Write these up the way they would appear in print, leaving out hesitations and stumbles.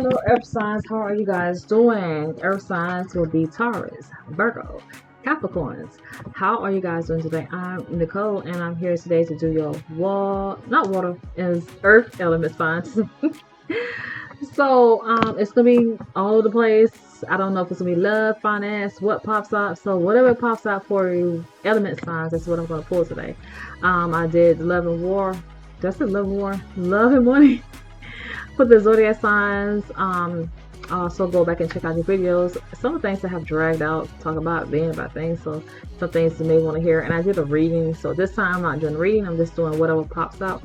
hello, Earth Signs. How are you guys doing? Earth Signs will be Taurus, Virgo, Capricorns. How are you guys doing today? I'm Nicole, and I'm here today to do your not water, is Earth element signs. So it's gonna be all over the place. I don't know if it's gonna be love, finance, what pops up. So whatever pops out for you, element signs. That's what I'm gonna pull today. I did love and war. That's the love and war, love and money. For the zodiac signs, also go back and check out the videos. Some of the things that have dragged out, talk about being about things, so some things you may want to hear. And I did a reading, so this time I'm not doing reading, I'm just doing whatever pops out.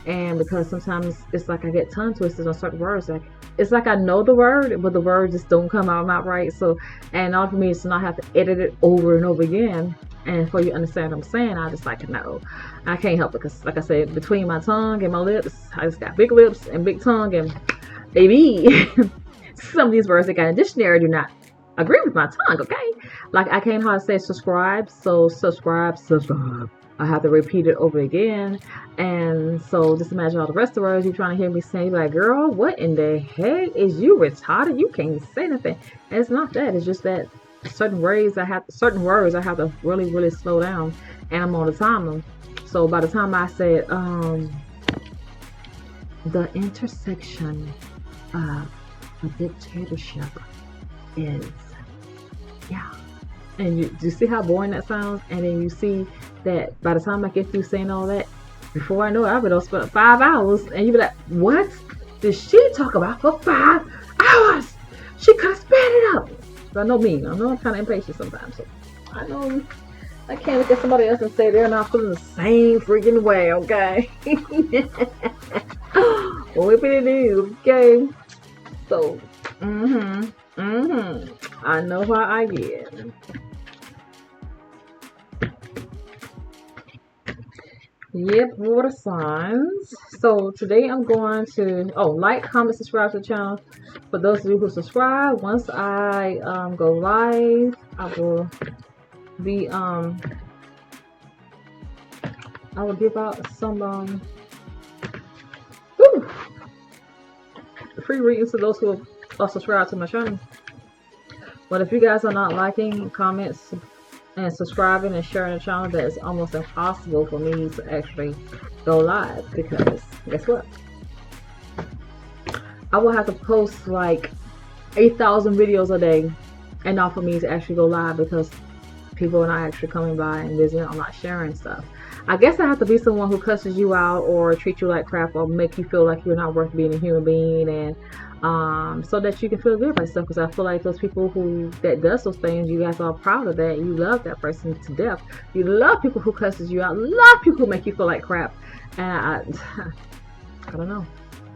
And because sometimes it's like I get tongue twisted on certain words, like it's like I know the word, but the words just don't come out not right. So, and all for me is to not have to edit it over and over again. And for you to understand what I'm saying, I just like, no, I can't help it, because like I said, between my tongue and my lips, I just got big lips and big tongue, and baby, some of these words that got in the dictionary do not agree with my tongue, okay? Like I can't hardly say subscribe, so subscribe. I have to repeat it over again. And so just imagine all the rest of the words you're trying to hear me say, like, girl, what in the heck? Is you retarded? You can't say nothing. And it's not that, it's just that certain words I have to really slow down, and I'm on the timer. So by the time I said the intersection of a dictatorship is, yeah, and you see how boring that sounds, and then you see that by the time I get through saying all that, before I know it, I've been spent 5 hours, and you be like, what did she talk about for 5 hours? She could have sped it up. I know me. I know I'm kind of impatient sometimes. So I know I can't look at somebody else and say they're not feeling the same freaking way, okay? Whipping it is, okay? So, I know how I get. Yep, water signs. So today I'm going to like, comment, subscribe to the channel. For those of you who subscribe, once I go live, I will be I will give out some free readings to those who are subscribed to my channel. But if you guys are not liking, comments, and subscribing and sharing the channel, that is almost impossible for me to actually go live, because guess what? I will have to post like 8,000 videos a day, and not for me to actually go live, because people are not actually coming by and visiting. I'm not sharing stuff. I guess I have to be someone who cusses you out or treat you like crap or make you feel like you're not worth being a human being, and so that you can feel good about yourself. Because I feel like those people that does those things, you guys are proud of that. You love that person to death. You love people who cusses you out. Love people who make you feel like crap. And I don't know.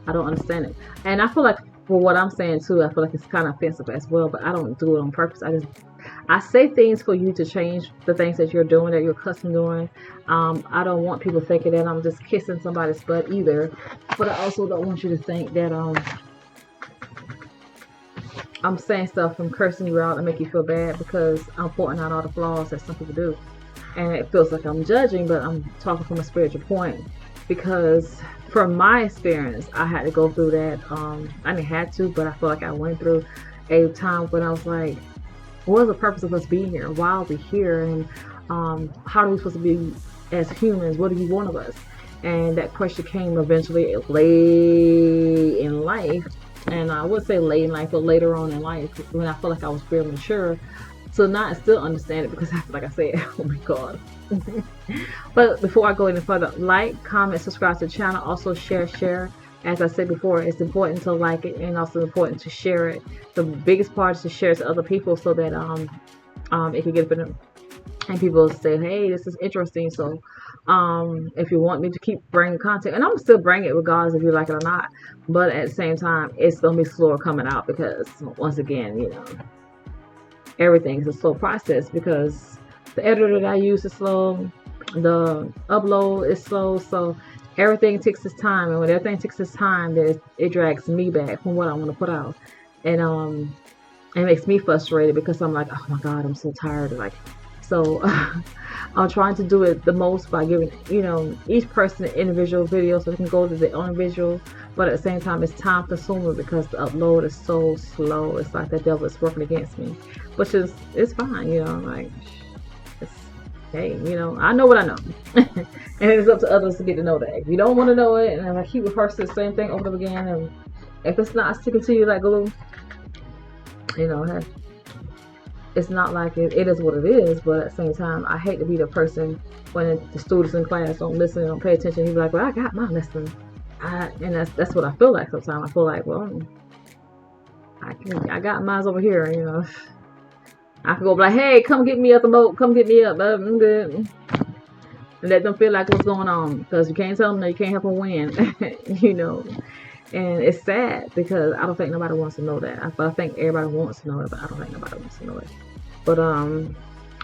I don't understand it. And I feel like for what I'm saying too, I feel like it's kind of offensive as well. But I don't do it on purpose. I say things for you to change the things that you're doing, that you're accustomed doing. I don't want people thinking that I'm just kissing somebody's butt either. But I also don't want you to think that I'm saying stuff and cursing you out and make you feel bad because I'm pointing out all the flaws that some people do. And it feels like I'm judging, but I'm talking from a spiritual point. Because from my experience, I had to go through that. I didn't have to, but I feel like I went through a time when I was like, what is the purpose of us being here? Why are we here? And how are we supposed to be as humans? What do you want of us? And that question came eventually late in life. And I would say late in life, but later on in life, when I feel like I was very mature, to not still understand it, because like I said, oh my god. But before I go any further, like, comment, subscribe to the channel, also share. As I said before, it's important to like it, and also important to share it. The biggest part is to share it to other people, so that it can get better, and people say, hey, this is interesting. So if you want me to keep bringing content, and I'm still bringing it regardless if you like it or not, but at the same time, it's gonna be slower coming out, because once again, you know, everything is a slow process, because the editor that I use is slow, the upload is slow, so everything takes its time. And when everything takes its time, it drags me back from what I want to put out, and it makes me frustrated, because I'm like, oh my god, I'm so tired of like So I'm trying to do it the most by giving, you know, each person an individual video so they can go to their own visual. But at the same time, it's time consuming because the upload is so slow. It's like the devil is working against me, which is, it's fine, you know. Like, it's, hey, you know, I know what I know, and it's up to others to get to know that. If you don't want to know it, and I keep rehearsing the same thing over and over again, and if it's not sticking to you like glue, you know, hey, it's not like it is what it is. But at the same time, I hate to be the person when the students in class don't listen, don't pay attention. You be like, well, I got my lesson. And that's what I feel like sometimes. I feel like, well, I got mine over here, you know. I can go like, hey, come get me up the boat, come get me up, I'm good. And let them feel like what's going on, because you can't tell them that you can't help them win, you know. And it's sad because I don't think nobody wants to know that. But I think everybody wants to know it, but I don't think nobody wants to know it. But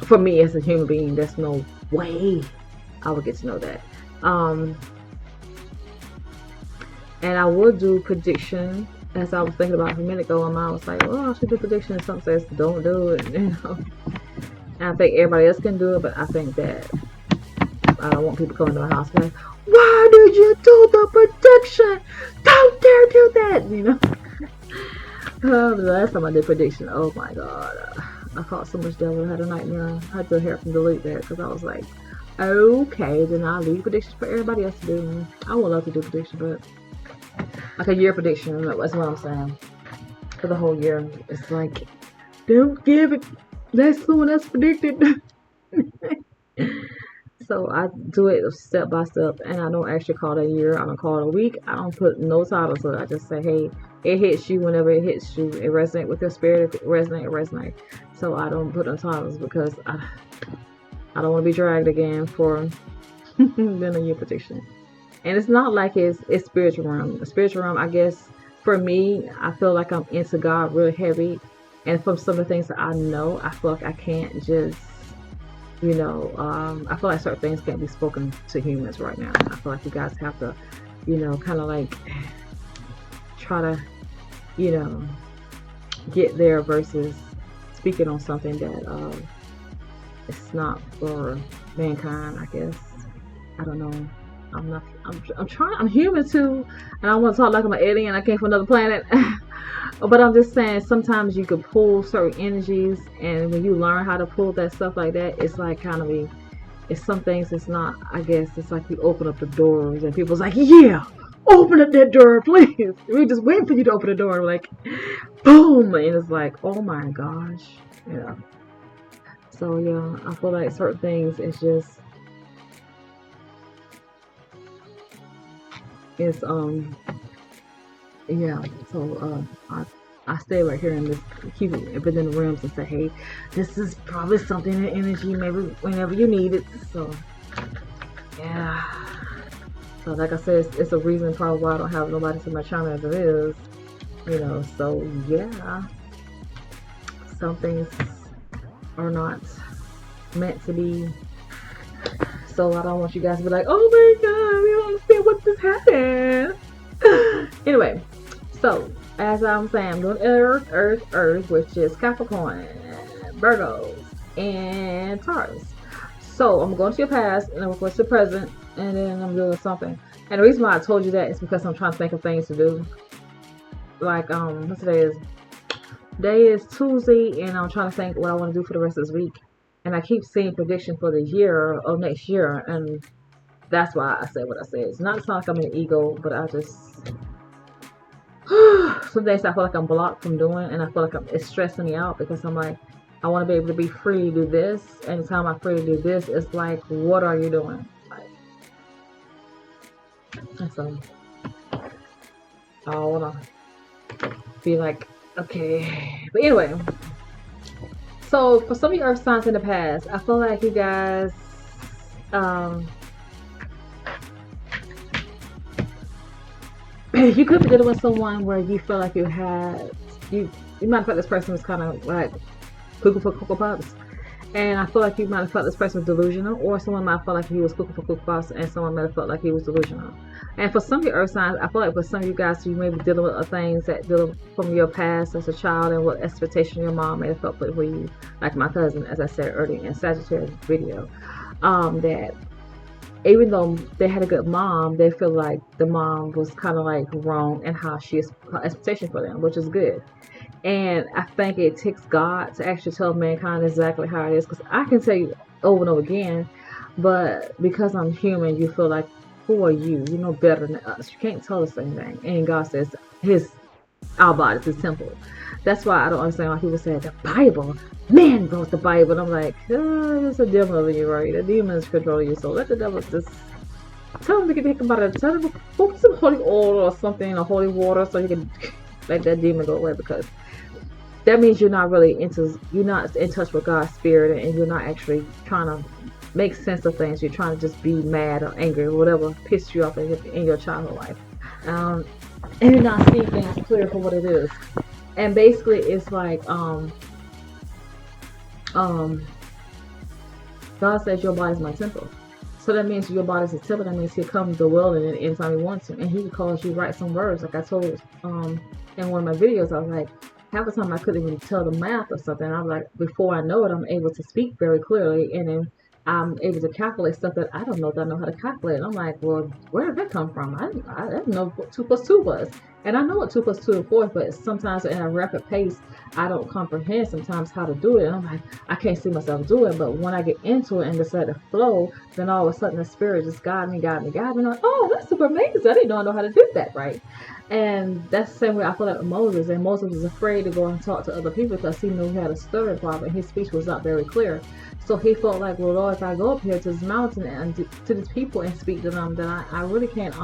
for me as a human being, there's no way I would get to know that. And I would do prediction, as I was thinking about a minute ago. My mind was like, well, I should do prediction, and something says don't do it, you know. And I think everybody else can do it, but I think that I don't want people coming to my house like, why did you do the prediction? Don't dare do that, you know. The last time I did prediction, oh my god, I caught so much devil. I had a nightmare. I had to help and delete that because I was like, okay, then I'll leave predictions for everybody else to do. I would love to do prediction, but like a year prediction, that's what I'm saying. For the whole year, it's like, don't give it. That's someone else predicted. So I do it step by step, and I don't actually call it a year. I don't call it a week. I don't put no title to it. I just say, hey, it hits you whenever it hits you. It resonates with your spirit. If it resonates, it resonates. So I don't put no titles because I don't want to be dragged again for being a year prediction. And it's not like it's spiritual realm. The spiritual realm, I guess, for me, I feel like I'm into God real heavy. And from some of the things that I know, I feel like I can't just, you know, I feel like certain things can't be spoken to humans right now. I feel like you guys have to, you know, kind of like try to, you know, get there versus speaking on something that it's not for mankind, I guess. I don't know. I'm human too, and I want to talk like I'm an alien. I came from another planet. But I'm just saying, sometimes you can pull certain energies, and when you learn how to pull that stuff like that, it's like kind of it's some things it's not, I guess, it's like you open up the doors, and people's like, yeah, open up that door, please. We just waiting for you to open the door, like, boom, and it's like, oh my gosh, yeah. So yeah, I feel like certain things, it's just, it's yeah. So I stay right here and just keep it within the realms and say, hey, this is probably something in energy, maybe whenever you need it. So yeah. So like I said, it's a reason probably why I don't have nobody to my channel as it is, you know. So yeah, some things are not meant to be. So I don't want you guys to be like, oh my god, we don't understand what just happened. Anyway, so as I'm saying, I'm doing Earth, which is Capricorn, Virgos, and Taurus. So I'm going to your past, and I'm going to your present, and then I'm doing something. And the reason why I told you that is because I'm trying to think of things to do. Like, what's today is? Today is Tuesday, and I'm trying to think what I want to do for the rest of this week. And I keep seeing prediction for the year or next year, and that's why I say what I say. It's not like I'm an ego, but I just some days I feel like I'm blocked from doing, and I feel like it's stressing me out because I'm like, I want to be able to be free to do this. Anytime I'm free to do this, it's like, what are you doing? Like, and so I want to be like, okay. But anyway. So for some of your earth signs in the past, I feel like you guys, you could be dealing with someone where you feel like you might feel this person was kind of like cuckoo for Cocoa Puffs, And I feel like you might have felt this person was delusional, or someone might have felt like he was cooking for Cook Boss, and someone might have felt like he was delusional. And for some of your earth signs, I feel like for some of you guys, you may be dealing with things that deal from your past as a child and what expectation your mom may have felt for you. Like my cousin, as I said earlier in Sagittarius video, that even though they had a good mom, they feel like the mom was kind of like wrong in how her expectation for them, which is good. And I think it takes God to actually tell mankind exactly how it is. Because I can tell you over and over again, but because I'm human, you feel like, who are you? You know better than us. You can't tell us anything. And God says our body is His temple. That's why I don't understand why people say the Bible. Man wrote the Bible. And I'm like, there's a devil in you, right? The demon is controlling you. So let the devil just tell him to get the heck about it. Tell him to put some holy oil or something, or holy water, so you can let that demon go away, because that means you're not in touch with God's spirit, and you're not actually trying to make sense of things. You're trying to just be mad or angry or whatever pissed you off in your childhood life, and you're not seeing things clear for what it is. And basically, it's like God says your body is my temple. So that means your body's a temple. That means He'll come to will in anytime He wants to, and He can cause you write some words. Like I told in one of my videos, I was like, half the time I couldn't even tell the math or something. I was like, before I know it, I'm able to speak very clearly, and then I'm able to calculate stuff that I don't know that I know how to calculate. And I'm like, well, where did that come from? I didn't know what 2 + 2 was. And I know what 2 + 2 is 4, but sometimes in a rapid pace, I don't comprehend sometimes how to do it. And I'm like, I can't see myself do it. But when I get into it and just let it flow, then all of a sudden the spirit just guide me. And I'm like, oh, that's super amazing. I didn't know I know how to do that, right? And that's the same way I feel like with Moses. And Moses was afraid to go and talk to other people because he knew he had a stuttering problem. His speech was not very clear. So he felt like, well, Lord, if I go up here to this mountain and to these people and speak to them, then I really can't,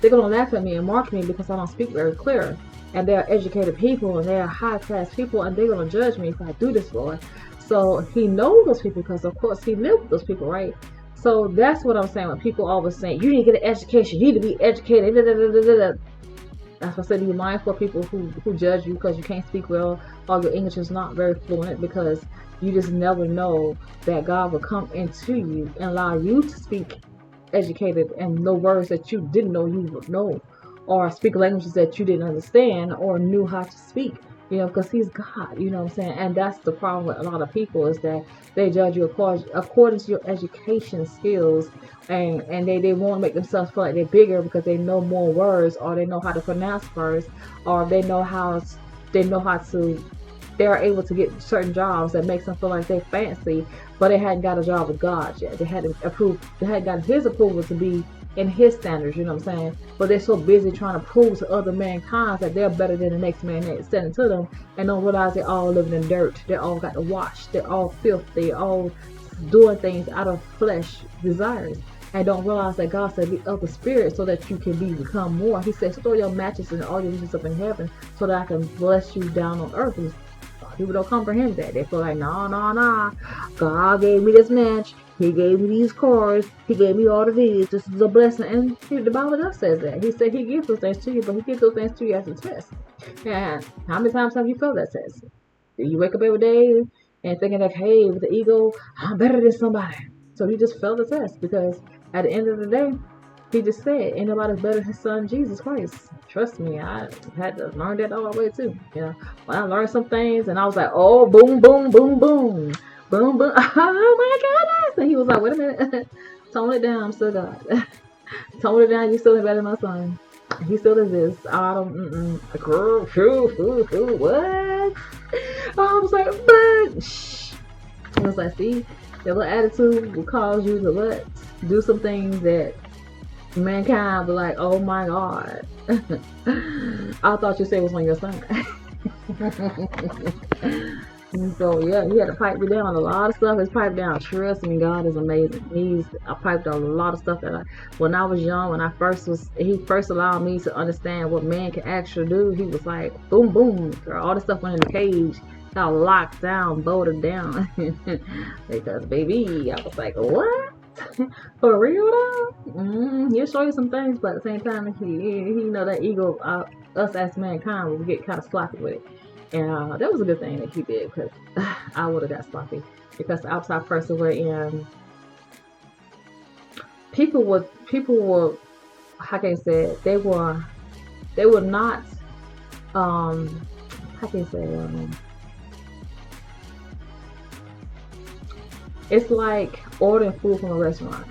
they're going to laugh at me and mark me because I don't speak very clear. And they're educated people, and they're high-class people, and they're going to judge me if I do this, Lord. So he knows those people because, of course, he lived with those people, right? So that's what I'm saying when people always saying, you need to get an education, you need to be educated. That's why I said be mindful of people who judge you because you can't speak well, or your English is not very fluent, because you just never know that God will come into you and allow you to speak educated and know words that you didn't know you would know, or speak languages that you didn't understand or knew how to speak, because He's God, you know what I'm saying? And that's the problem with a lot of people, is that they judge you according to your education skills, and they want to make themselves feel like they're bigger because they know more words, or they know how to pronounce words, or they are able to get certain jobs that makes them feel like they're fancy, but they hadn't got a job with God yet. They hadn't gotten His approval to be in His standards, you know what I'm saying? But they're so busy trying to prove to other mankind that they're better than the next man that's standing to them, and don't realize they're all living in dirt. They all got to wash. They're all filthy. All doing things out of flesh desires, and don't realize that God said be of the spirit so that you can become more. He says, throw your matches and all your riches up in heaven so that I can bless you down on earth. And people don't comprehend that. They feel like, nah. God gave me this match. He gave me these cars. He gave me all of these. This is a blessing. And the Bible does say that. He said He gives those things to you, but He gives those things to you as a test. And how many times have you felt that test? Do you wake up every day and thinking that, hey, with the ego, I'm better than somebody? So you just failed the test, because at the end of the day, He just said, ain't nobody better than His Son, Jesus Christ. Trust me, I had to learn that all the way too. When I learned some things and I was like, oh, boom, boom, boom, boom. Boom, boom. Oh my goodness. And He was like, wait a minute. Tone it down. I'm still God. Tone it down. You still ain't better than my son. He still exists. I don't, girl, what? I was like, but, shh. I was like, see, your little attitude will cause you to do some things that mankind be like, oh my God. I thought you said it was on your side. And so yeah, He had to pipe me down on a lot of stuff. It's piped down. Trust me, God is amazing. I piped down a lot of stuff that when I was young, He first allowed me to understand what man can actually do. He was like, boom, boom, girl, all the stuff went in the cage, got locked down, bolted down. Because baby, I was like, what? For real though? He'll show you some things, but at the same time, he know that ego, us as mankind, will get kind of sloppy with it. And that was a good thing that he did, because I would have got sloppy. Because the outside person we're in, people would, how can I say it? They were not, how can I say it? It's like ordering food from a restaurant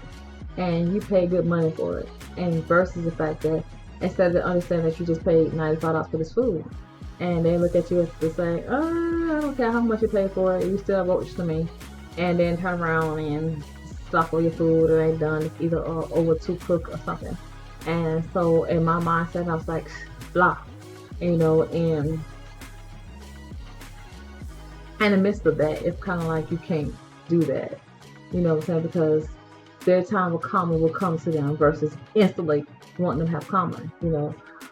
and you pay good money for it, and versus the fact that instead of understanding that you just paid $95 for this food, and they look at you and say, oh, I don't care how much you pay for it, you still roach to me, and then turn around and stop all your food or ain't done, it's either over to cook or something. And so in my mindset, I was like, blah, and in the midst of that, it's kind of like you can't do that, you know what I'm saying? Because their time will come to them versus instantly wanting them to have common,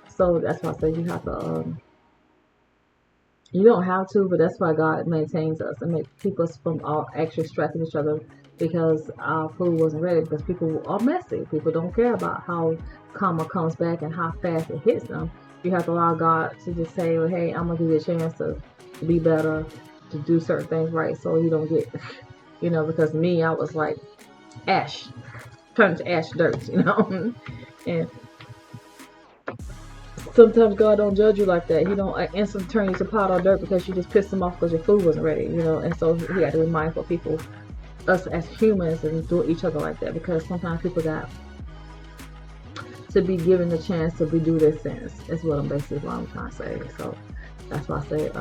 So that's why I say you have to, you don't have to, but that's why God maintains us and keep us from all actually striking each other, because our food wasn't ready, because people are messy. People don't care about how karma comes back and how fast it hits them. You have to allow God to just say, well, hey, I'm going to give you a chance to be better, to do certain things right, so you don't get, because me, I was like ash, turned to ash dirt, and sometimes God don't judge you like that. He don't instantly turn you to powder or dirt because you just pissed him off because your food wasn't ready, and so we got to be mindful of people, us as humans, and do each other like that, because sometimes people got to be given the chance to redo their sins. That's what I'm trying to say. So that's why I say,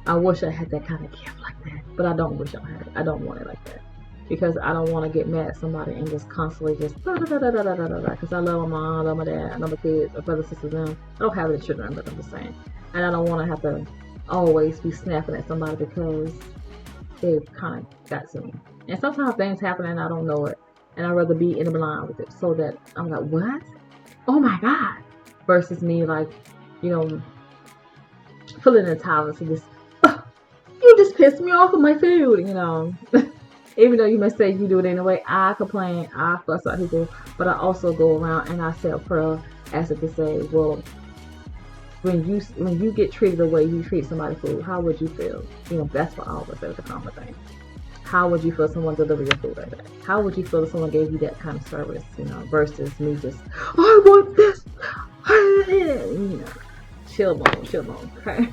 I wish I had that kind of gift like that, but I don't wish I had it. I don't want it like that, because I don't want to get mad at somebody and just constantly just because I love my mom, I love my dad, I love my kids, my brothers, sisters, them. I don't have any children, but I'm just saying, and I don't want to have to always be snapping at somebody because they kind of got to me. And sometimes things happen and I don't know it, and I'd rather be in the blind with it, so that I'm like, what? Oh my God! Versus me like, filling the toilets and just, you just pissed me off with my food, Even though you may say you do it anyway, I complain, I fuss at people, but I also go around and I say a prayer as if to say, well, when you get treated the way you treat somebody's food, how would you feel? That's what I always say with the common thing. How would you feel if someone delivered your food like that? How would you feel if someone gave you that kind of service, versus me just, I want this, chill bone, okay?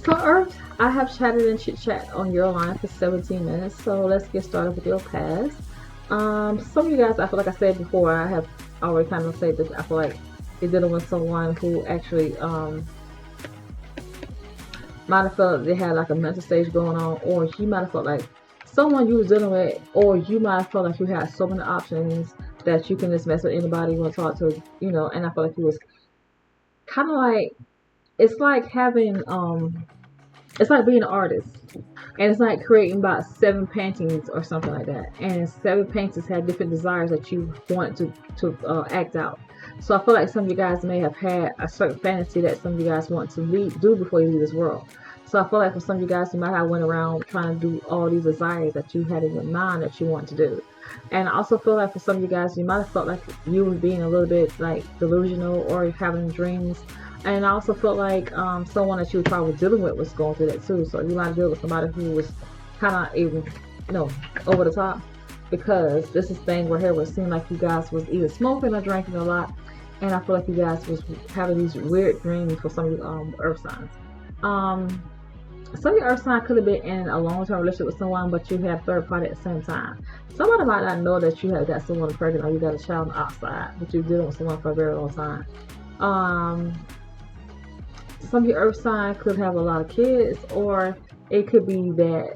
So Earth, I have chatted and chit chat on your line for 17 minutes, so let's get started with your past. Some of you guys, I feel like I said before, I have already kind of said this, I feel like you're dealing with someone who actually might have felt they had like a mental stage going on, or you might have felt like someone you was dealing with, or you might have felt like you had so many options that you can just mess with anybody you want to talk to, and I feel like you was kind of like, it's like having, it's like being an artist, and it's like creating about 7 paintings or something like that, and 7 paintings have different desires that you want to act out. So I feel like some of you guys may have had a certain fantasy that some of you guys want to do before you leave this world. So I feel like for some of you guys, you might have went around trying to do all these desires that you had in your mind that you want to do. And I also feel like for some of you guys, you might have felt like you were being a little bit like delusional or having dreams. And I also felt like someone that you were probably dealing with was going through that too. So you might deal with somebody who was kind of even, over the top. Because this is thing where it seemed like you guys was either smoking or drinking a lot. And I feel like you guys was having these weird dreams for some of you Earth signs. Some of your Earth sign could have been in a long-term relationship with someone, but you have third party at the same time. Somebody might not know that you have got someone pregnant or you got a child on the outside, but you're dealing with someone for a very long time. Some of your Earth sign could have a lot of kids, or it could be that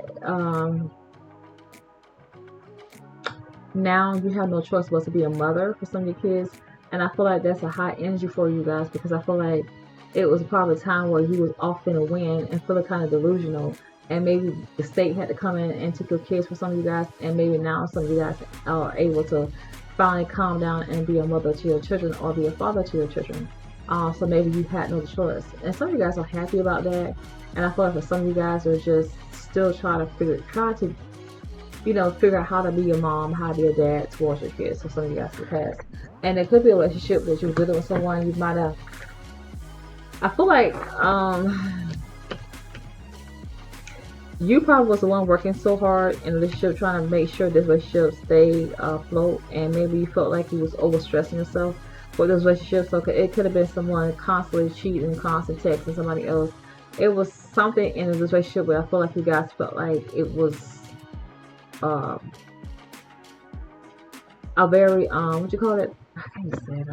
now you have no choice but to be a mother for some of your kids. And I feel like that's a high energy for you guys, because I feel like it was probably a time where you was off in a wind and feeling kind of delusional, and maybe the state had to come in and took your kids for some of you guys, and maybe now some of you guys are able to finally calm down and be a mother to your children or be a father to your children. So maybe you had no choice, and some of you guys are happy about that. And I feel like for some of you guys are just still trying to figure out how to be a mom, how to be a dad towards your kids. So some of you guys have passed, and it could be a relationship that you're dealing with someone. You might have I feel like you probably was the one working so hard in the relationship, trying to make sure this relationship stay afloat, and maybe you felt like you was overstressing yourself for this relationship. So it could have been someone constantly cheating, constantly texting somebody else. It was something in this relationship where I feel like you guys felt like it was um, a very what you call it? I can't say it.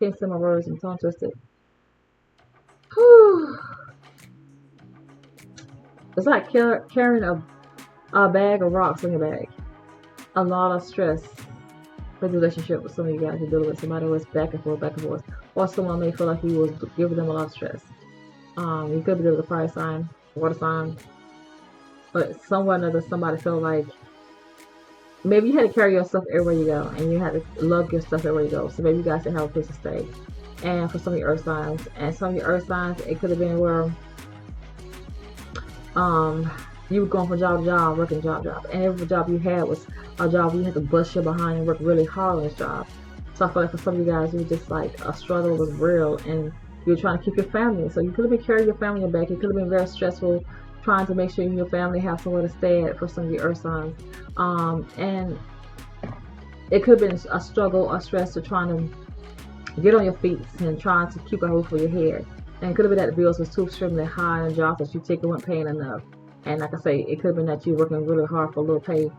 Can't say my words. I'm tongue twisted. Whew. It's like carrying a bag of rocks in your bag. A lot of stress for the relationship with some of you guys are dealing with somebody who was back and forth, or someone may feel like you was giving them a lot of stress. You could be dealing with a fire sign, water sign, but somewhere or another, somebody felt like maybe you had to carry yourself everywhere you go, and you had to lug your stuff everywhere you go. So maybe you guys didn't have a place to stay. And for some of your earth signs, it could have been where um you were going from job to job, working job to job, and every job you had was a job where you had to bust your behind and work really hard on this job. So I feel like for some of you guys, you were just like a struggle was real, and you were trying to keep your family. So you could have been carrying your family back. It could have been very stressful trying to make sure you and your family have somewhere to stay at for some of your earth signs. And it could have been a struggle or stress to trying to get on your feet and trying to keep a roof over your head. And it could have been that the bills was too extremely high and jobs that you take weren't paying enough. And like I say, it could have been that you're working really hard for a little pay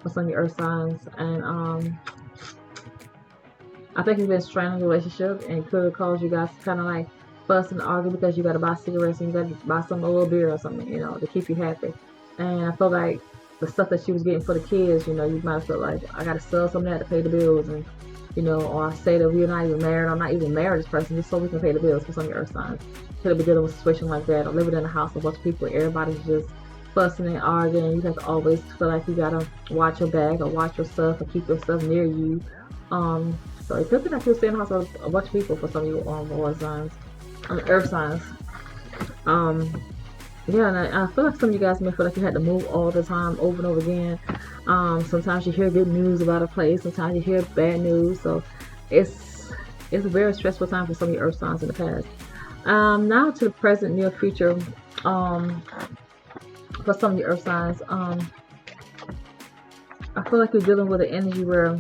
for some of your earth signs. And I think you've been straining your relationship, and it could have caused you guys to kind of like fuss and argue because you got to buy cigarettes and you got to buy some a little beer or something, to keep you happy. And I feel like the stuff that she was getting for the kids, you might have felt like I got to sell some of that to pay the bills, and or I say that we're not even married, I'm not even married this person, just so we can pay the bills for some of your earth signs. Could have been dealing with a situation like that, or living in a house with a bunch of people, everybody's just fussing and arguing. You have to always feel like you gotta watch your bag or watch your stuff or keep your stuff near you. So it could be like you're staying in the house with a bunch of people for some of your water signs, earth signs. Yeah, and I feel like some of you guys may feel like you had to move all the time, over and over again. Sometimes you hear good news about a place, sometimes you hear bad news. So it's a very stressful time for some of your earth signs in the past. Now to the present, near future. For some of your earth signs, I feel like you're dealing with an energy where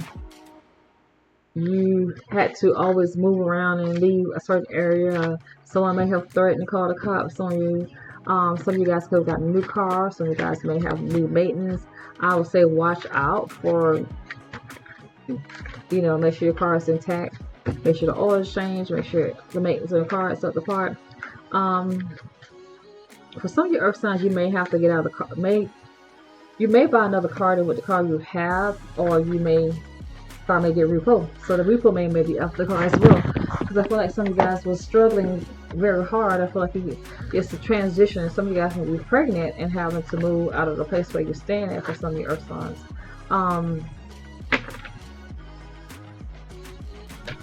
you had to always move around and leave a certain area. Someone may have threatened to call the cops on you. Some of you guys could have gotten a new car. Some of you guys may have new maintenance. I would say watch out for, make sure your car is intact. Make sure the oil is changed. Make sure the maintenance of the car is up to part. For some of your earth signs, you may have to get out of the car. You may buy another car than with the car you have, or car may get repo. So the repo may be up the car as well. Because I feel like some of you guys were struggling very hard. I feel like it's a transition. Some of you guys may be pregnant and having to move out of the place where you're staying at for some of your earth signs.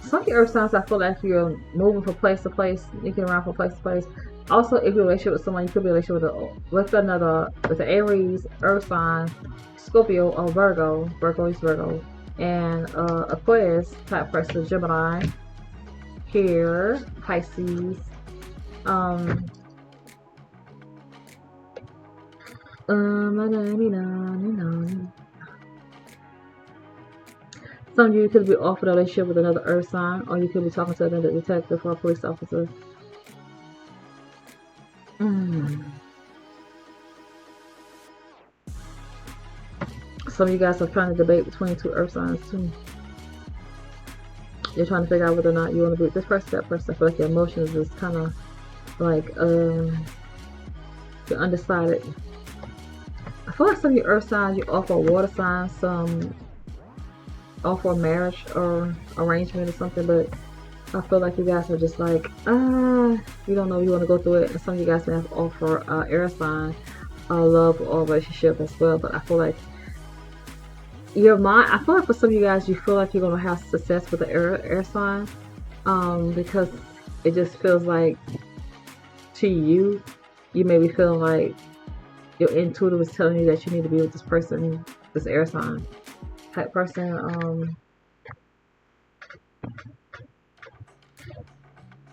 Some of your earth signs, I feel like you're moving from place to place, sneaking around from place to place. Also, if you're in a relationship with someone, you could be in a relationship with an Aries, earth sign, Scorpio, or Virgo. Virgo is Virgo. And Aquarius type person, Gemini, here, Pisces, some of you could be offered a relationship with another earth sign, or you could be talking to another detective or a police officer. Some of you guys are trying to debate between two earth signs too. You're trying to figure out whether or not you want to be with this person, that person. I feel like your emotions is kind of like you're undecided. I feel like some of your earth signs, you offer a water sign, some offer a marriage or arrangement or something, but I feel like you guys are just like, you don't know if you want to go through it. And some of you guys may have offer air sign, love or relationship as well, but I feel like I feel like for some of you guys, you feel like you're going to have success with the air sign, because it just feels like to you may be feeling like your intuitive is telling you that you need to be with this person, this air sign type person.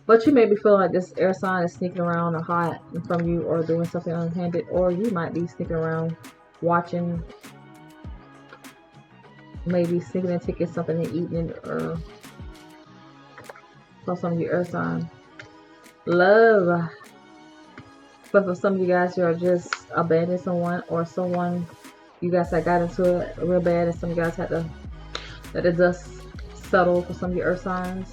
But you may be feeling like this air sign is sneaking around or hiding from you or doing something unintended, or you might be sneaking around watching, maybe sneaking and taking something and eating it, or for some of you air sign. Love. But for some of you guys, you are just abandoning someone, or someone you guys that got into it real bad, and some of you guys had to let the dust settle for some of your earth signs.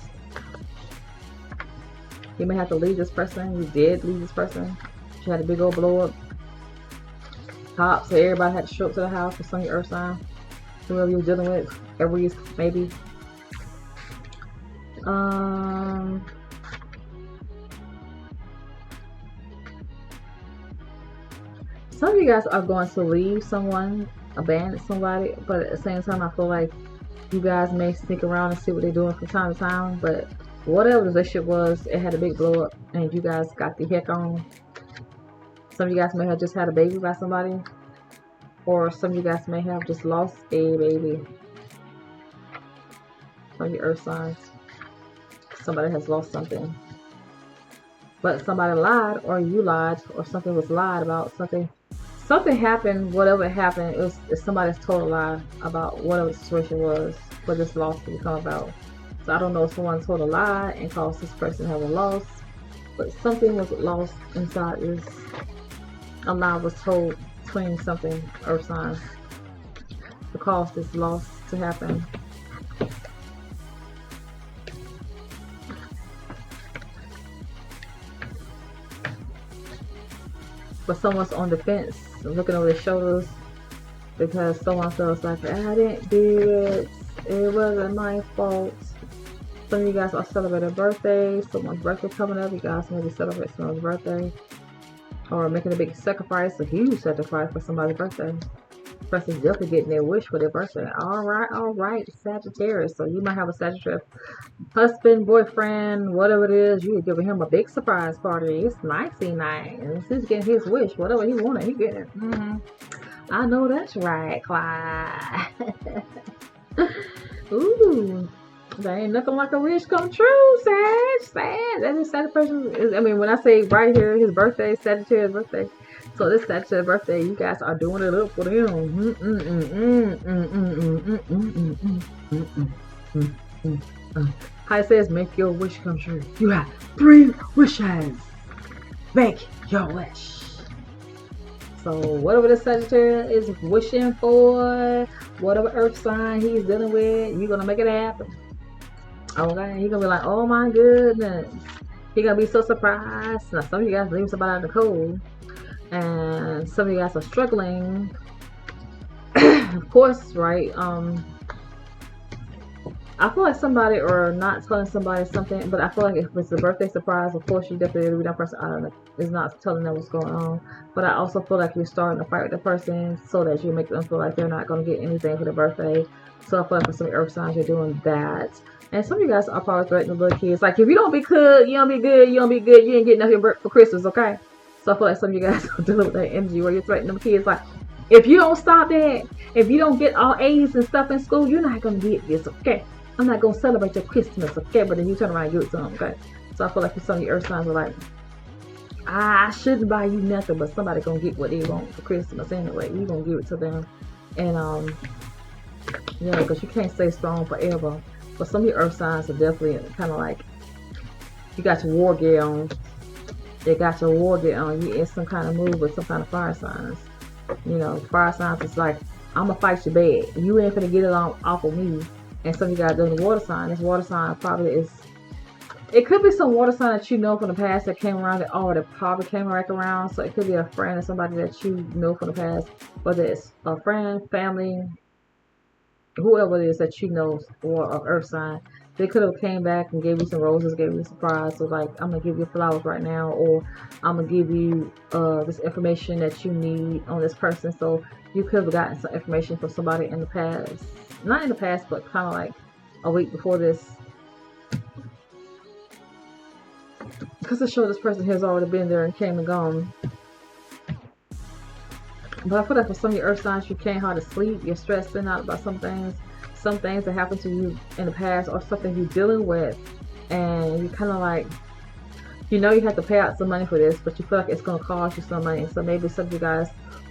You may have to leave this person. You did leave this person. You had a big old blow up. Cops, so everybody had to show up to the house for some of your earth signs. Whoever you're dealing with, Aries, maybe. Some of you guys are going to leave someone, abandon somebody, but at the same time, I feel like you guys may sneak around and see what they're doing from time to time. But whatever the relationship was, it had a big blow up, and you guys got the heck on. Some of you guys may have just had a baby by somebody, or some of you guys may have just lost a baby. Some of your earth signs. Somebody has lost something. But somebody lied, or you lied, or something was lied about. Something happened, whatever happened, it's somebody's total lie about whatever the situation was for this loss to become about. So I don't know if someone told a lie and caused this person to have a loss, but something was lost inside this. A lie was told between something, earth signs, to cause this loss to happen. But someone's on the fence, looking over their shoulders, because someone feels like, I didn't do it, it wasn't my fault. Some of you guys are celebrating a birthday, someone's birthday coming up, you guys maybe celebrate someone's birthday, or making a big sacrifice, a huge sacrifice for somebody's birthday. Person's definitely getting their wish for their birthday. All right, Sagittarius. So you might have a Sagittarius husband, boyfriend, whatever it is. You're giving him a big surprise party. It's nicey nice. He's getting his wish, whatever he wanted, he getting it. I know that's right, Clyde. Ooh, that ain't nothing like a wish come true, Sag. That is Sagittarius. I mean, when I say right here, his birthday, Sagittarius birthday. So this Sagittarius birthday, you guys are doing it up for them. How it says, make your wish come true. You have 3 wishes. Make your wish. So whatever the Sagittarius is wishing for, whatever earth sign he's dealing with, you're going to make it happen. Okay? He's going to be like, oh my goodness. He's going to be so surprised. Now some of you guys leave somebody out in the cold. And some of you guys are struggling, of course, right? I feel like somebody, or not telling somebody something, but I feel like if it's a birthday surprise, of course you definitely leave that person out is not telling them what's going on. But I also feel like you're starting to fight with the person so that you make them feel like they're not going to get anything for their birthday. So I feel like for some earth signs, you're doing that. And some of you guys are probably threatening the little kids, like, if you don't be good, you don't be good, you don't be good, you ain't getting nothing for Christmas, okay? So I feel like some of you guys are dealing with that energy where you're threatening them kids, like, if you don't stop that, if you don't get all A's and stuff in school, you're not going to get this, okay? I'm not going to celebrate your Christmas, okay? But then you turn around and give it to them, okay? So I feel like some of your earth signs are like, I shouldn't buy you nothing, but somebody going to get what they want for Christmas anyway. You're going to give it to them. And, you know, because you can't stay strong forever. But some of your earth signs are definitely kind of like, you got your war gear on. They got your war gear on. You in some kind of mood with some kind of fire signs. You know, fire signs is like, I'm going to fight you bad. You ain't going to get it off of me. And some of you guys doing the water sign. This water sign probably is, it could be some water sign that you know from the past that came around, that probably came back around. So it could be a friend or somebody that you know from the past. Whether it's a friend, family, whoever it is that you know, or an earth sign. They could have came back and gave you some roses, gave you a surprise. So like, I'm going to give you flowers right now, or I'm going to give you this information that you need on this person. So you could have gotten some information from somebody in the past. Not in the past, but kind of like a week before this. Because it shows this person has already been there and came and gone. But I feel like for some of your earth signs, you can't hardly sleep. You're stressing out about some things that happened to you in the past, or something you're dealing with. And you kind of like, You know you have to pay out some money for this, but you feel like it's going to cost you some money. So maybe some of you guys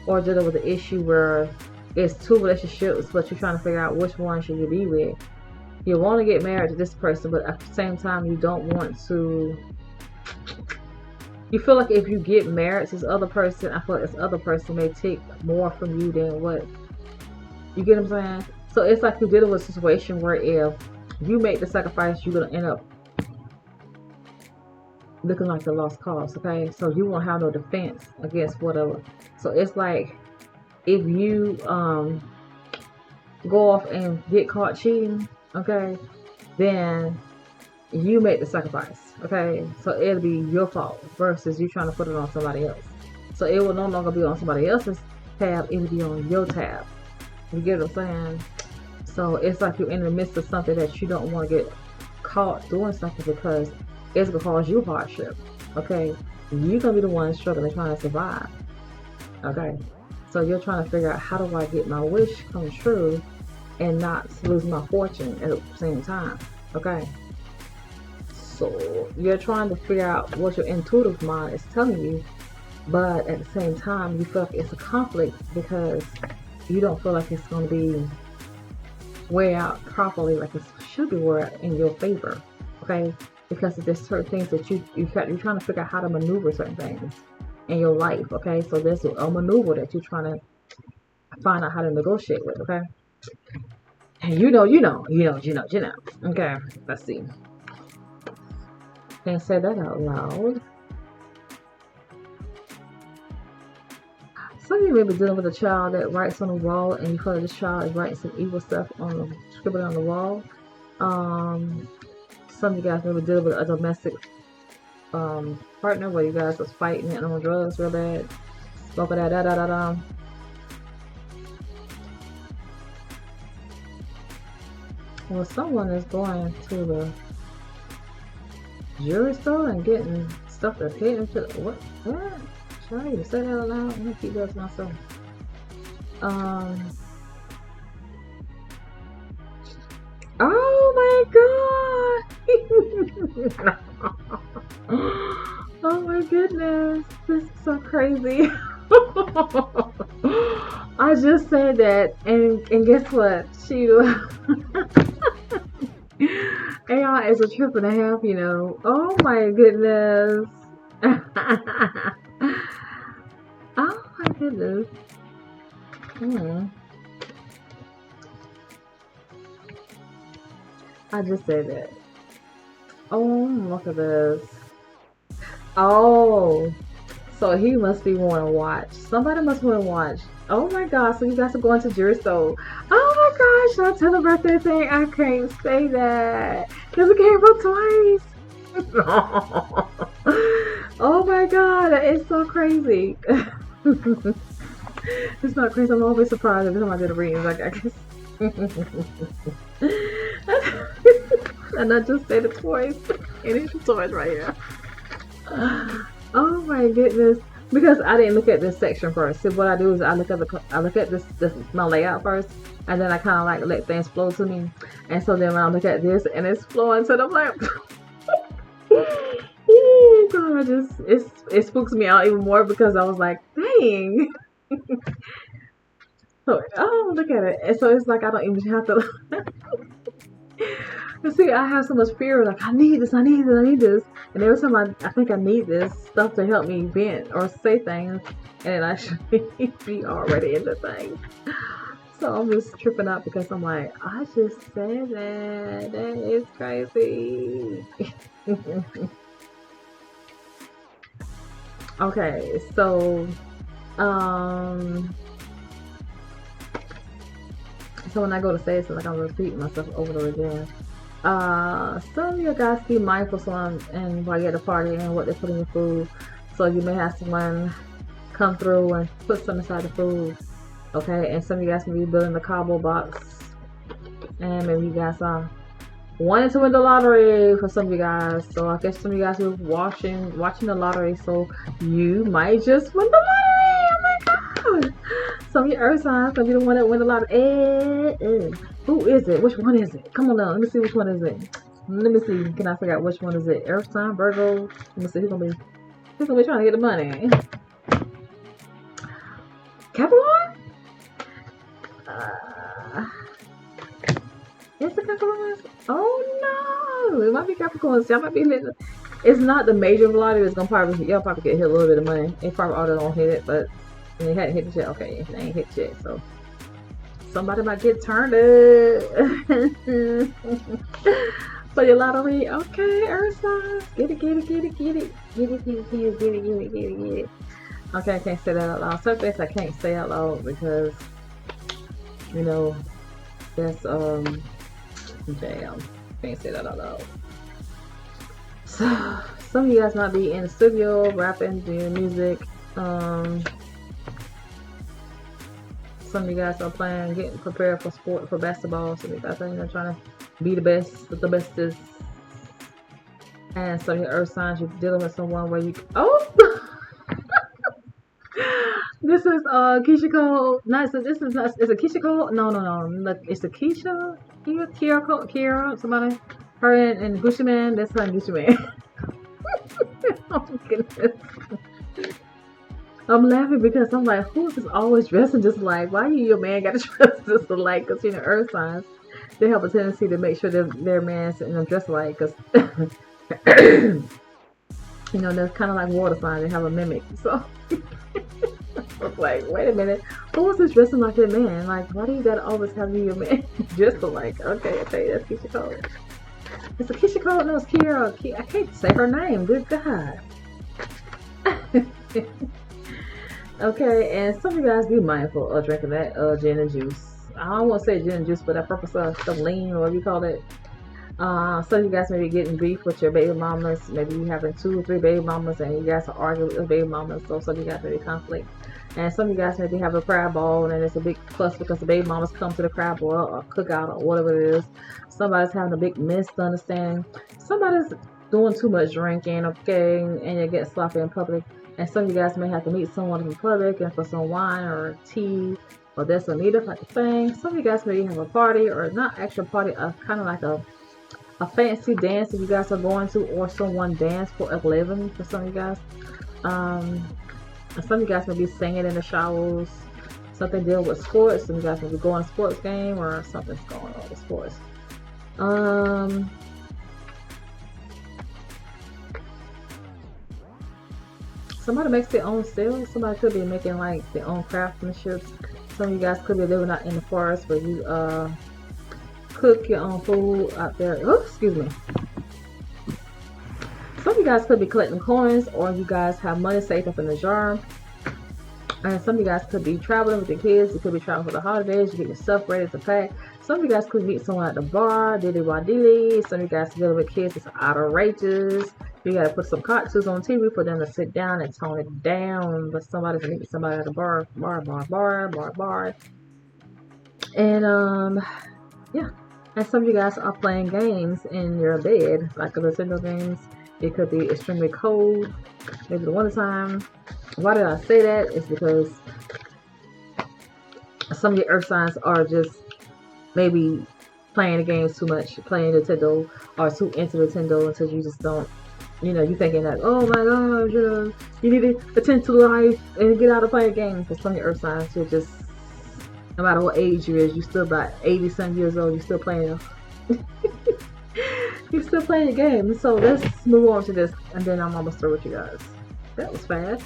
are dealing with the issue where it's two relationships, but you're trying to figure out which one should you be with. You want to get married to this person, but at the same time, you don't want to. You feel like if you get married to this other person, I feel like this other person may take more from you than what. You get what I'm saying? So it's like you're dealing with a situation where if you make the sacrifice, you're going to end up looking like a lost cause, okay? So you won't have no defense against whatever. So it's like if you go off and get caught cheating, okay, then you make the sacrifice, okay? So it'll be your fault versus you trying to put it on somebody else. So it will no longer be on somebody else's tab, it will be on your tab. You get what I'm saying? So it's like you're in the midst of something that you don't want to get caught doing something because it's gonna cause you hardship, okay? You're gonna be the one struggling, trying to survive, okay? So you're trying to figure out, how do I get my wish come true and not lose my fortune at the same time, okay? So you're trying to figure out what your intuitive mind is telling you, but at the same time, you feel like it's a conflict because you don't feel like it's going to be weighed out properly like it should be weighed in your favor, okay? Because there's certain things that you're trying to figure out how to maneuver certain things in your life, okay? So there's a maneuver that you're trying to find out how to negotiate with, okay? And you know. Okay, let's see. Can't say that out loud. Some of you may be dealing with a child that writes on the wall, and you feel like this child is writing some evil stuff scribbling on the wall. Some of you guys may be dealing with a domestic partner where you guys was fighting and on drugs real bad. Well, someone is going to the jewelry store and getting stuff that's hidden to what? Should I even say that out loud? I'm gonna keep that to myself. Oh my god! Oh my goodness, this is so crazy. I just said that, and guess what? AI is a trip and a half, you know. Oh my goodness. Oh my goodness. I just said that. Oh, look at this. Oh, so he must be wanting to watch. Somebody must want to watch. Oh my gosh, so you guys are going to jewelry store. Oh my gosh, should I tell the birthday thing? I can't say that because it came up twice. Oh my god, that is so crazy. It's not crazy. I'm always surprised every time I did a reading. Like, I guess. And I just said it twice. And it's twice right here. Oh my goodness. Because I didn't look at this section first. So what I do is I look at this my layout first, and then I kind of like let things flow to me. And so then when I look at this and it's flowing, so I'm like, oh god, it spooks me out even more because I was like, dang. So, oh, look at it. And so it's like I don't even have to. You see, I have so much fear, like, I need this. And every time I think I need this stuff to help me vent or say things, and I should be already into things. So I'm just tripping out because I'm like, I just said that. That is crazy. Okay, so, so when I go to say it, it's like I'm repeating myself over and over again. Some of you guys be mindful and while you're at the party and what they put in your food. So you may have someone come through and put some inside the food. Okay, and some of you guys may be building the combo box. And maybe you guys wanted to win the lottery for some of you guys. So I guess some of you guys are watching the lottery, so you might just win the lottery. Oh my god! Some of your Earth signs, some of you the one that win the lottery. Who is it? Which one is it? Come on now, let me see which one is it. Let me see. Can I figure out which one is it? Earth sign, Virgo. Let me see. Who's gonna be trying to get the money? Capricorn? Is it Capricorn? Oh no! It might be Capricorn. Y'all might be hitting. It's not the major lottery. It's gonna probably y'all probably get hit a little bit of money. They probably all don't hit it, but they hadn't hit it yet. Okay, they ain't hit it yet, so somebody might get turned up. For your lottery, okay, Earth Signzz. Get it. Okay, I can't say that out loud. Some things I can't say out loud because, you know, that's, damn. Can't say that out loud. So, some of you guys might be in the studio, rapping, doing music. Some of you guys are playing, getting prepared for sport, for basketball. Some of you guys are trying to be the best, but the best is. And some of your Earth signs, you're dealing with someone where you. Oh! This is Keisha Cole. No, so this is not. Is it Keisha Cole? No. Look, it's a Keisha. Kira. Somebody. Her and Gucci Man. That's her and Gucci Man. Oh goodness. I'm laughing because I'm like, who is always dressing just like? Why you your man got to dress just alike? Because you know, Earth signs, they have a tendency to make sure their man's dress alike. Because you know, they're kind of like water signs. They have a mimic. So. I was like, wait a minute, who is this dressing like that man? Like, why do you gotta always have your man dressed alike? Okay, that's Keisha Cole. It's a Keisha Cole, no, it's Kira. I can't say her name, good God. Okay, and some of you guys be mindful of drinking that gin and juice. I don't want to say gin and juice, but that purpose of some lean, or whatever you call it. Some of you guys may be getting beef with your baby mamas. Maybe you having 2 or 3 baby mamas, and you guys are arguing with your baby mamas. So some of you guys may be conflict. And some of you guys maybe have a crab ball, and it's a big fuss because the baby mamas come to the crab ball or cookout or whatever it is. Somebody's having a big misunderstanding. Somebody's doing too much drinking, okay, and you get sloppy in public. And some of you guys may have to meet someone in public and for some wine or tea or this or neither type of thing. Some of you guys maybe have a party, or not actual party, kind of like a fancy dance that you guys are going to, or someone dance for a living for some of you guys. Some of you guys may be singing in the showers, something dealing with sports. Some of you guys may be going to a sports game, or something's going on with sports. Somebody makes their own sales. Somebody could be making like their own craftsmanship. Some of you guys could be living out in the forest where you cook your own food out there. Oh, excuse me. Some of you guys could be collecting coins, or you guys have money saved up in a jar. And some of you guys could be traveling with your kids. You could be traveling for the holidays. You get your stuff ready to pack. Some of you guys could meet someone at the bar. Diddy wadili. Some of you guys dealing with kids. It's outrageous. You gotta put some cartoons on TV for them to sit down and tone it down. But somebody's meeting somebody at the bar. And yeah. And some of you guys are playing games in your bed, like the Nintendo games. It could be extremely cold, maybe the winter time. Why did I say that? It's because some of your Earth signs are just maybe playing the games too much, playing Nintendo, or too into Nintendo until you just don't, you know, you thinking that, oh my God, you know, you need to attend to life and get out of playing games. For some of your Earth signs, you're just, no matter what age you is, you still about 80-some years old, you're still playing. You're still playing the game. So let's move on to this, and then I'm almost through with you guys. That was fast.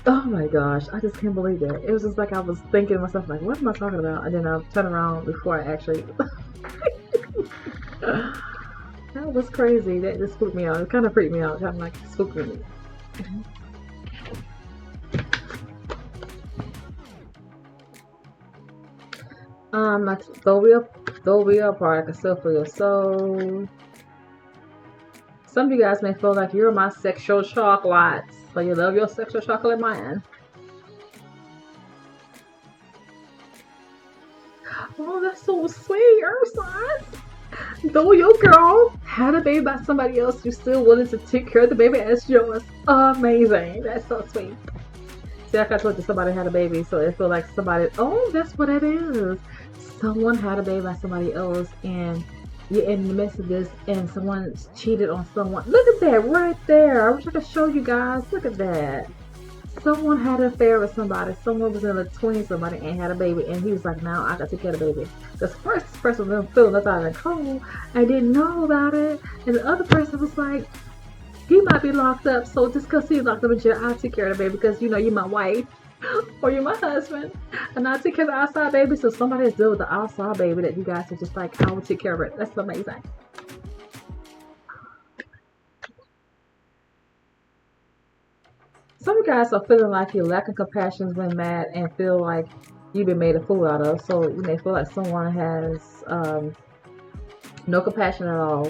Oh my gosh, I just can't believe that. It was just like I was thinking to myself, like, what am I talking about? And then I turned around before I actually. That was crazy. That just spooked me out. It kind of freaked me out. Kind of like spooked me. Like though we are part, I can still feel your soul. Some of you guys may feel like you're my sexual chocolate, so you love your sexual chocolate man. Oh, that's so sweet, Earth signs. Though your girl had a baby by somebody else, you're still willing to take care of the baby as yours. Amazing. That's so sweet. See, like I told you, somebody had a baby, so it feels like somebody, oh, that's what it is. Someone had a baby by somebody else, and you're in the midst of this and someone's cheated on someone. Look at that right there. I wish I could show you guys. Look at that. Someone had an affair with somebody. Someone was in a twin somebody and had a baby, and he was like, "Now I got to take care of the baby." The first person was feeling left out in the cold and didn't know about it, and the other person was like, "He might be locked up, so just because he's locked up in jail, I'll take care of the baby because you know you're my wife or you're my husband, and I'll take care of the outside baby." So somebody is dealing with the outside baby that you guys are just like, "I will take care of it." That's amazing. Some of you guys are feeling like you're lacking compassion when mad and feel like you've been made a fool out of. So you may feel like someone has no compassion at all,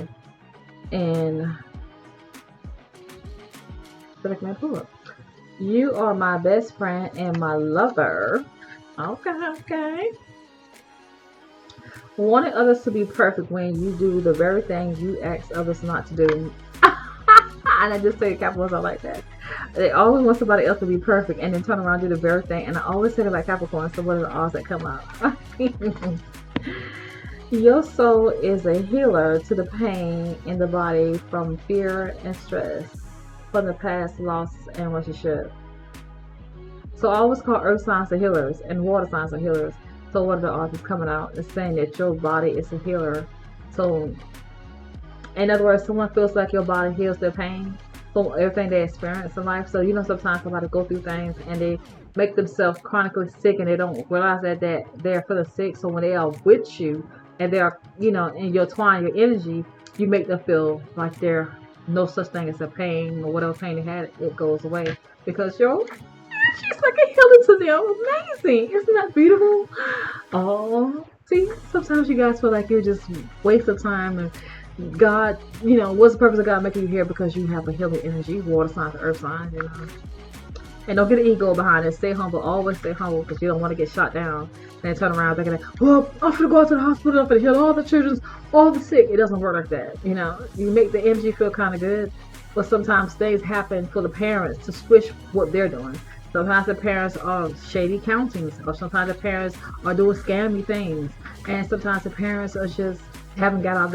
and feel like man, pull up. You are my best friend and my lover. Okay. Wanting others to be perfect when you do the very thing you ask others not to do. And I just say Capricorns are like that. They always want somebody else to be perfect and then turn around and do the very thing. And I always say that about Capricorn, so what are the odds that come out? Your soul is a healer to the pain in the body from fear and stress from the past loss and relationship. So I always call earth signs the healers and water signs the healers. So what are the odds is coming out and saying that your body is a healer? So in other words, someone feels like your body heals their pain from everything they experience in life. So you know sometimes somebody go through things and they make themselves chronically sick and they don't realize that they're feeling sick. So when they are with you and they're, you know, in your twine, your energy, you make them feel like they're no such thing as a pain or whatever pain they had, it goes away. Because she's like a healer to them. Amazing. Isn't that beautiful? Oh, see, sometimes you guys feel like you're just waste of time and God, you know, what's the purpose of God making you here? Because you have a healing energy, water signs, earth signs, you know. And don't get an ego behind it. Stay humble. Always stay humble because you don't want to get shot down and turn around thinking like, well, I'm going to go to the hospital. I'm going to heal all the children, all the sick. It doesn't work like that. You know, you make the energy feel kind of good, but sometimes things happen for the parents to switch what they're doing. Sometimes the parents are shady countings, or sometimes the parents are doing scammy things, and sometimes the parents are just haven't got out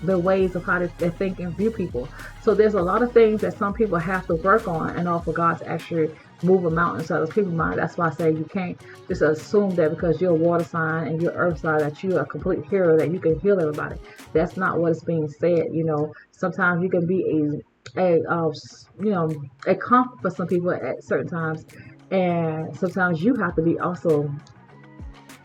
their ways of how they think and view people. So there's a lot of things that some people have to work on in order for God to actually move a mountain inside those people's mind. That's why I say you can't just assume that because you're a water sign and you're earth sign that you're a complete hero, that you can heal everybody. That's not what is being said. You know, sometimes you can be a comfort for some people at certain times, and sometimes you have to be also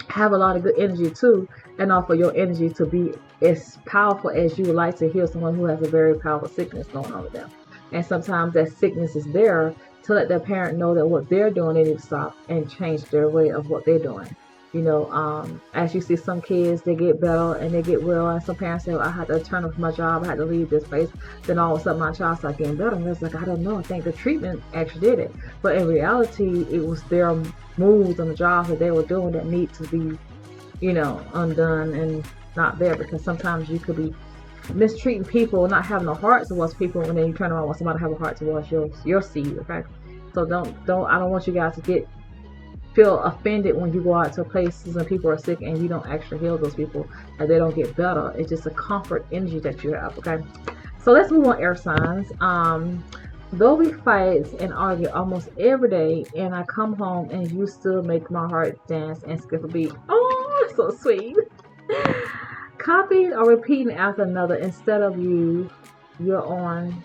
have a lot of good energy too, and offer your energy to be as powerful as you would like to heal someone who has a very powerful sickness going on with them. And sometimes that sickness is there to let their parent know that what they're doing, they need to stop and change their way of what they're doing. You know, as you see some kids, they get better and they get well, and some parents say, well, I had to turn off my job, I had to leave this place. Then all of a sudden my child started getting better, and it's like, I don't know, I think the treatment actually did it. But in reality, it was their moves on the job that they were doing that need to be, you know, undone and not there, because sometimes you could be mistreating people, not having a heart towards people, and then you turn around and want somebody to have a heart towards your seed. Okay, so I don't want you guys to feel offended when you go out to places and people are sick and you don't actually heal those people and they don't get better. It's just a comfort energy that you have. Okay, so let's move on, air signs. Though we fight and argue almost every day, and I come home and you still make my heart dance and skip a beat. Oh, so sweet. Copying or repeating after another instead of your own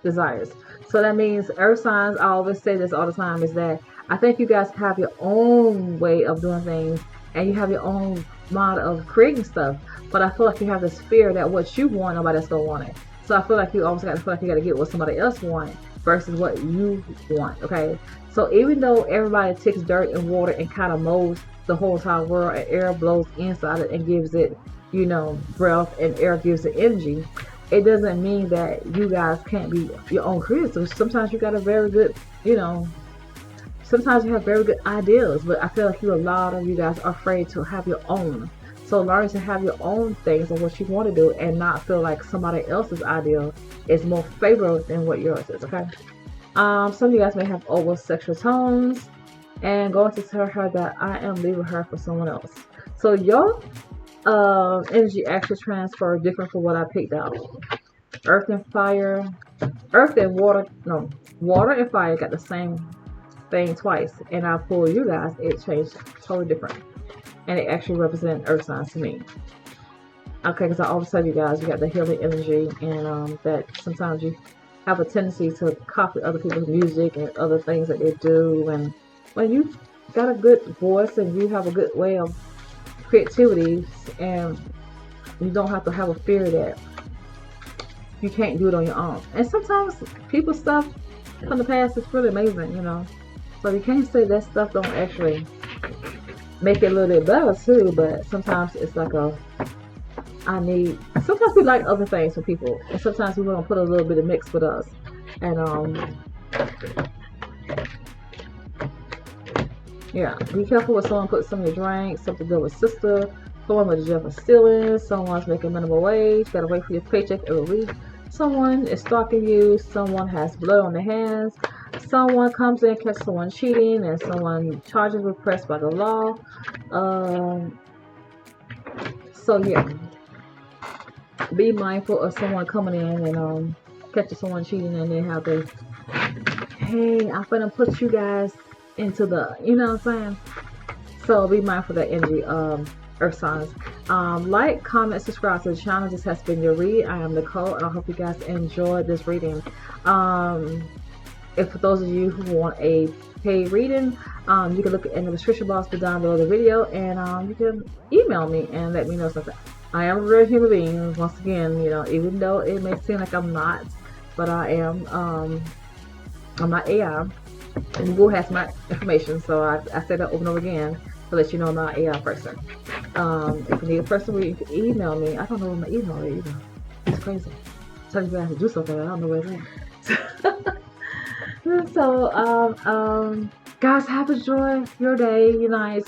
desires. So that means earth signs, I always say this all the time, is that I think you guys have your own way of doing things and you have your own mind of creating stuff, but I feel like you have this fear that what you want, nobody else gonna want it. So I feel like you always got to feel like you got to get what somebody else wants versus what you want. Okay, so even though everybody takes dirt and water and kind of molds the whole entire world, and air blows inside it and gives it, you know, breath, and air gives it energy, it doesn't mean that you guys can't be your own creators. Sometimes you got a very good, you know, sometimes you have very good ideas, but I feel like a lot of you guys are afraid to have your own. So learn to have your own things and what you want to do, and not feel like somebody else's idea is more favorable than what yours is. Okay. Some of you guys may have over sexual tones and going to tell her that I am leaving her for someone else. So your Energy actually transfer different from what I picked out. Earth and fire, earth and water, no, water and fire got the same thing twice. And I pulled you guys, it changed totally different. And it actually represents earth signs to me. Okay, because I always tell you guys, you got the healing energy, and that sometimes you have a tendency to copy other people's music and other things that they do. And when you got a good voice and you have a good way of creativity, and you don't have to have a fear that you can't do it on your own. And sometimes people's stuff from the past is really amazing, you know. But you can't say that stuff don't actually make it a little bit better too. But sometimes it's like sometimes we like other things from people, and sometimes we want to put a little bit of mix with us. And yeah, be careful with someone puts some in your drink, something to do with sister, someone with a job for stealing, someone's making minimum wage, gotta wait for your paycheck every week, someone is stalking you, someone has blood on their hands, someone comes in, catches someone cheating, and someone charges were pressed by the law. So yeah, be mindful of someone coming in and catching someone cheating, and then how they, hey, I'm gonna put you guys into the, you know what I'm saying? So be mindful of that energy, earth signs. Like, comment, subscribe to the channel. This has been your read. I am Nicole, and I hope you guys enjoyed this reading. If for those of you who want a paid reading, you can look in the description box down below the video, and you can email me and let me know something. I am a real human being, once again, you know, even though it may seem like I'm not, but I am. I'm not AI. And Google has my information, so I say that over and over again to let you know I'm not an AI person. If you need a person where you can email me, I don't know where my email is either. It's crazy. Telling you guys to do something, I don't know where it's at. So, guys, have a joy your day, you guys.